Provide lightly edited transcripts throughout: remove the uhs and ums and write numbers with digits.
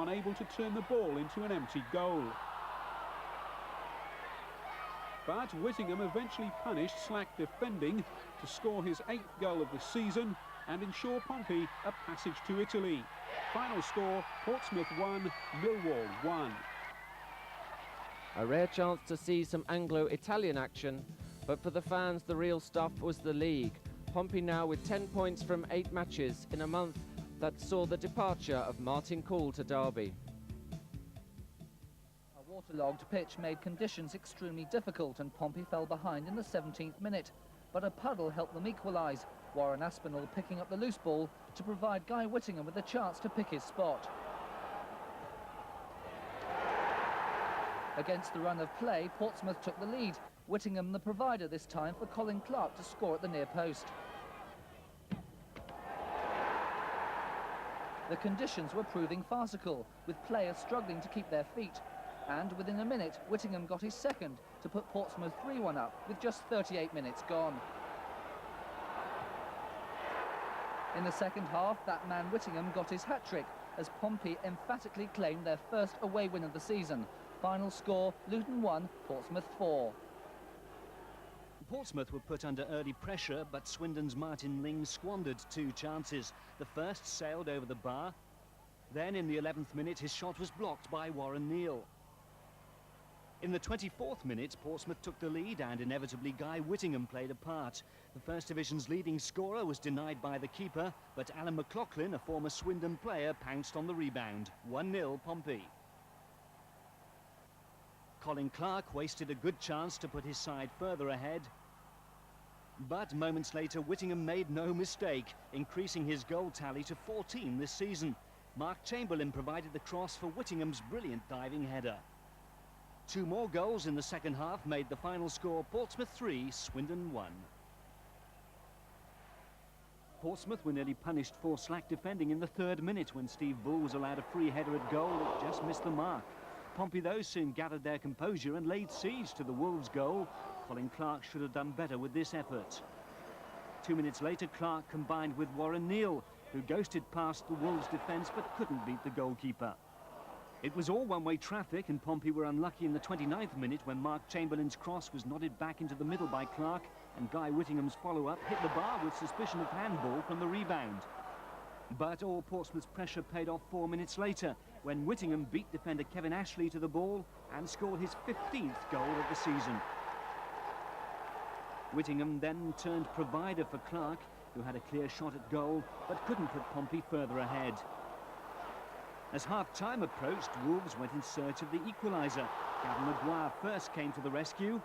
unable to turn the ball into an empty goal. But Whittingham eventually punished slack defending to score his 8th goal of the season and ensure Pompey a passage to Italy. Final score, Portsmouth 1, Millwall 1. A rare chance to see some Anglo-Italian action, but for the fans the real stuff was the league. Pompey now with 10 points from 8 matches in a month that saw the departure of Martin Cool to Derby. A waterlogged pitch made conditions extremely difficult and Pompey fell behind in the 17th minute. But a puddle helped them equalise, Warren Aspinall picking up the loose ball to provide Guy Whittingham with a chance to pick his spot. Against the run of play, Portsmouth took the lead, Whittingham the provider this time for Colin Clark to score at the near post. The conditions were proving farcical, with players struggling to keep their feet. And within a minute, Whittingham got his second to put Portsmouth 3-1 up with just 38 minutes gone. In the second half, that man Whittingham got his hat-trick as Pompey emphatically claimed their first away win of the season. Final score, Luton 1, Portsmouth 4. Portsmouth were put under early pressure, but Swindon's Martin Ling squandered 2 chances. The first sailed over the bar. Then, in the 11th minute, his shot was blocked by Warren Neal. In the 24th minute, Portsmouth took the lead and inevitably Guy Whittingham played a part. The First Division's leading scorer was denied by the keeper, but Alan McLaughlin, a former Swindon player, pounced on the rebound. 1-0 Pompey. Colin Clark wasted a good chance to put his side further ahead. But moments later, Whittingham made no mistake, increasing his goal tally to 14 this season. Mark Chamberlain provided the cross for Whittingham's brilliant diving header. 2 more goals in the second half made the final score Portsmouth 3, Swindon 1. Portsmouth were nearly punished for slack defending in the 3rd minute when Steve Bull was allowed a free header at goal that just missed the mark. Pompey, though, soon gathered their composure and laid siege to the Wolves' goal. Colin Clark should have done better with this effort. 2 minutes later, Clark combined with Warren Neal, who ghosted past the Wolves' defence but couldn't beat the goalkeeper. It was all one-way traffic, and Pompey were unlucky in the 29th minute when Mark Chamberlain's cross was nodded back into the middle by Clark, and Guy Whittingham's follow-up hit the bar with suspicion of handball from the rebound. But all Portsmouth's pressure paid off 4 minutes later, when Whittingham beat defender Kevin Ashley to the ball and scored his 15th goal of the season. Whittingham then turned provider for Clark, who had a clear shot at goal, but couldn't put Pompey further ahead. As half-time approached, Wolves went in search of the equaliser. Gavin Maguire first came to the rescue,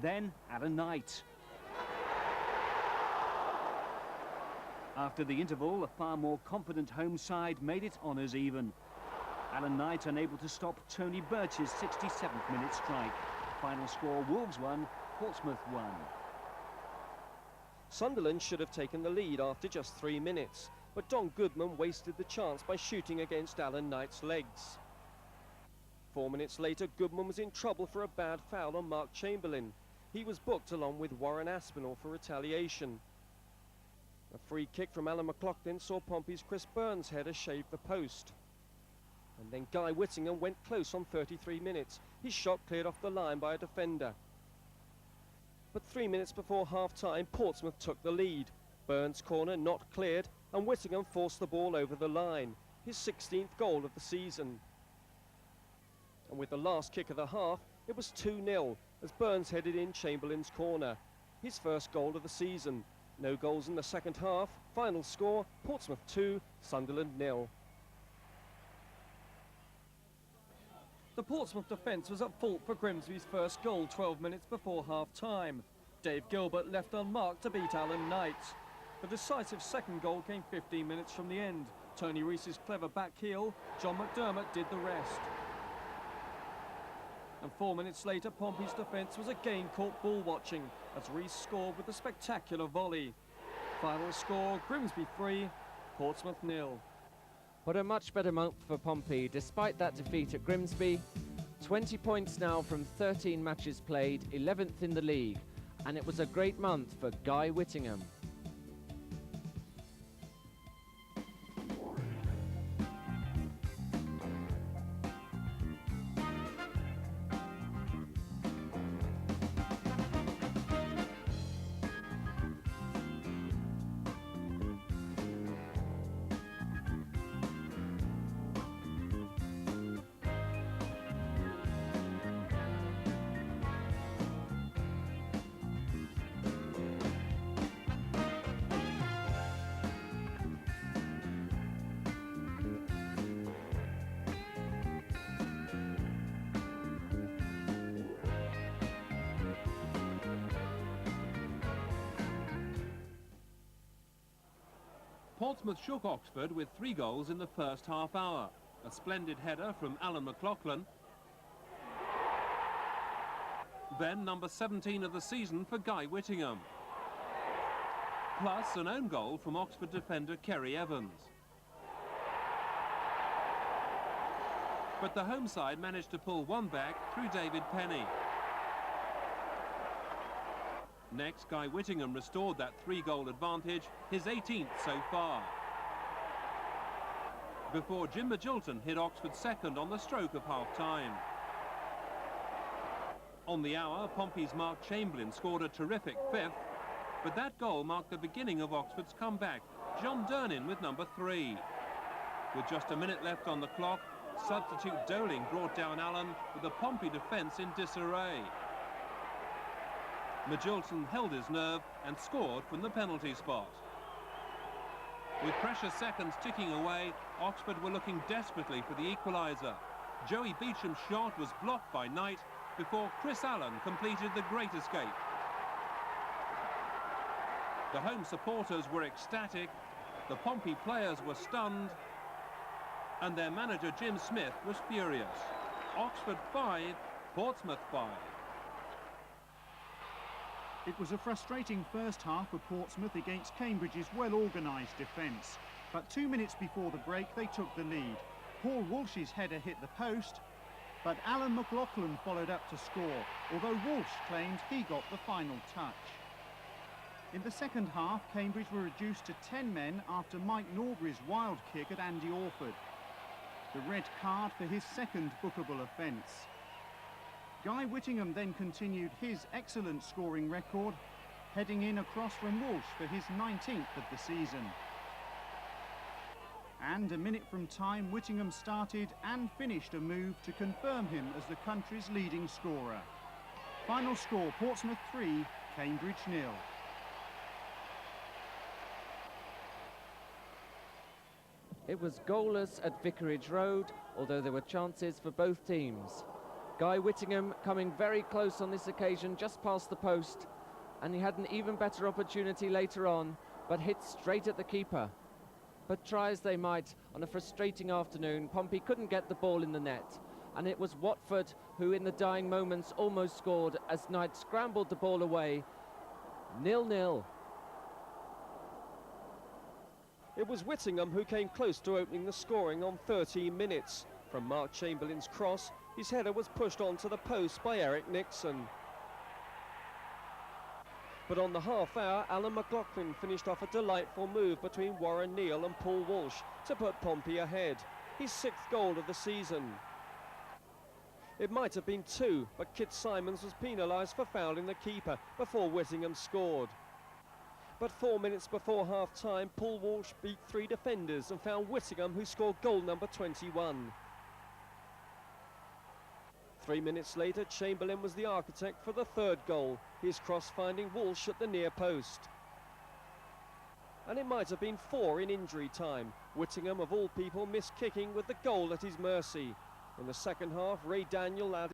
then Alan Knight. After the interval, a far more confident home side made it honours even. Alan Knight unable to stop Tony Birch's 67th minute strike. Final score, Wolves 1, Portsmouth 1. Sunderland should have taken the lead after just 3 minutes, but Don Goodman wasted the chance by shooting against Alan Knight's legs. 4 minutes later, Goodman was in trouble for a bad foul on Mark Chamberlain. He was booked along with Warren Aspinall for retaliation. A free kick from Alan McLaughlin saw Pompey's Chris Burns header shave the post. And then Guy Whittingham went close on 33 minutes. His shot cleared off the line by a defender. But 3 minutes before half-time, Portsmouth took the lead. Burns' corner not cleared, and Whittingham forced the ball over the line, his 16th goal of the season. And with the last kick of the half, it was 2-0 as Burns headed in Chamberlain's corner, his first goal of the season. No goals in the second half. Final score, Portsmouth 2, Sunderland 0. The Portsmouth defence was at fault for Grimsby's first goal 12 minutes before half-time. Dave Gilbert left unmarked to beat Alan Knight. The decisive second goal came 15 minutes from the end. Tony Reese's clever back heel, John McDermott did the rest. And 4 minutes later, Pompey's defence was again caught ball-watching as Reese scored with a spectacular volley. Final score, Grimsby 3, Portsmouth 0. But a much better month for Pompey, despite that defeat at Grimsby. 20 points now from 13 matches played, 11th in the league. And it was a great month for Guy Whittingham. Portsmouth shook Oxford with 3 goals in the first half hour. A splendid header from Alan McLaughlin. Then number 17 of the season for Guy Whittingham. Plus an own goal from Oxford defender Kerry Evans. But the home side managed to pull one back through David Penny. Next, Guy Whittingham restored that 3-goal advantage, his 18th so far. Before Jim Magilton hit Oxford second on the stroke of half-time. On the hour, Pompey's Mark Chamberlain scored a terrific 5th, but that goal marked the beginning of Oxford's comeback. John Durnin with number 3. With just a minute left on the clock, substitute Doling brought down Allen with the Pompey defence in disarray. Magilton held his nerve and scored from the penalty spot. With precious seconds ticking away, Oxford were looking desperately for the equaliser. Joey Beecham's shot was blocked by Knight before Chris Allen completed the great escape. The home supporters were ecstatic, the Pompey players were stunned, and their manager Jim Smith was furious. Oxford 5, Portsmouth 5. It was a frustrating first half for Portsmouth against Cambridge's well-organised defence. But 2 minutes before the break, they took the lead. Paul Walsh's header hit the post, but Alan McLaughlin followed up to score, although Walsh claimed he got the final touch. In the second half, Cambridge were reduced to 10 men after Mike Norbury's wild kick at Andy Orford. The red card for his second bookable offence. Guy Whittingham then continued his excellent scoring record, heading in across from Walsh for his 19th of the season. And a minute from time, Whittingham started and finished a move to confirm him as the country's leading scorer. Final score, Portsmouth 3, Cambridge 0. It was goalless at Vicarage Road, although there were chances for both teams. Guy Whittingham coming very close on this occasion, just past the post, and he had an even better opportunity later on, but hit straight at the keeper. But try as they might, on a frustrating afternoon, Pompey couldn't get the ball in the net, and it was Watford who in the dying moments almost scored as Knight scrambled the ball away. 0-0. It was Whittingham who came close to opening the scoring on 13 minutes. From Mark Chamberlain's cross, his header was pushed onto the post by Eric Nixon. But on the half hour, Alan McLaughlin finished off a delightful move between Warren Neal and Paul Walsh to put Pompey ahead. His 6th goal of the season. It might have been 2, but Kit Simons was penalised for fouling the keeper before Whittingham scored. But 4 minutes before half-time, Paul Walsh beat 3 defenders and found Whittingham, who scored goal number 21. 3 minutes later, Chamberlain was the architect for the 3rd goal, his cross finding Walsh at the near post. And it might have been 4 in injury time. Whittingham, of all people, missed kicking with the goal at his mercy. In the second half, Ray Daniel added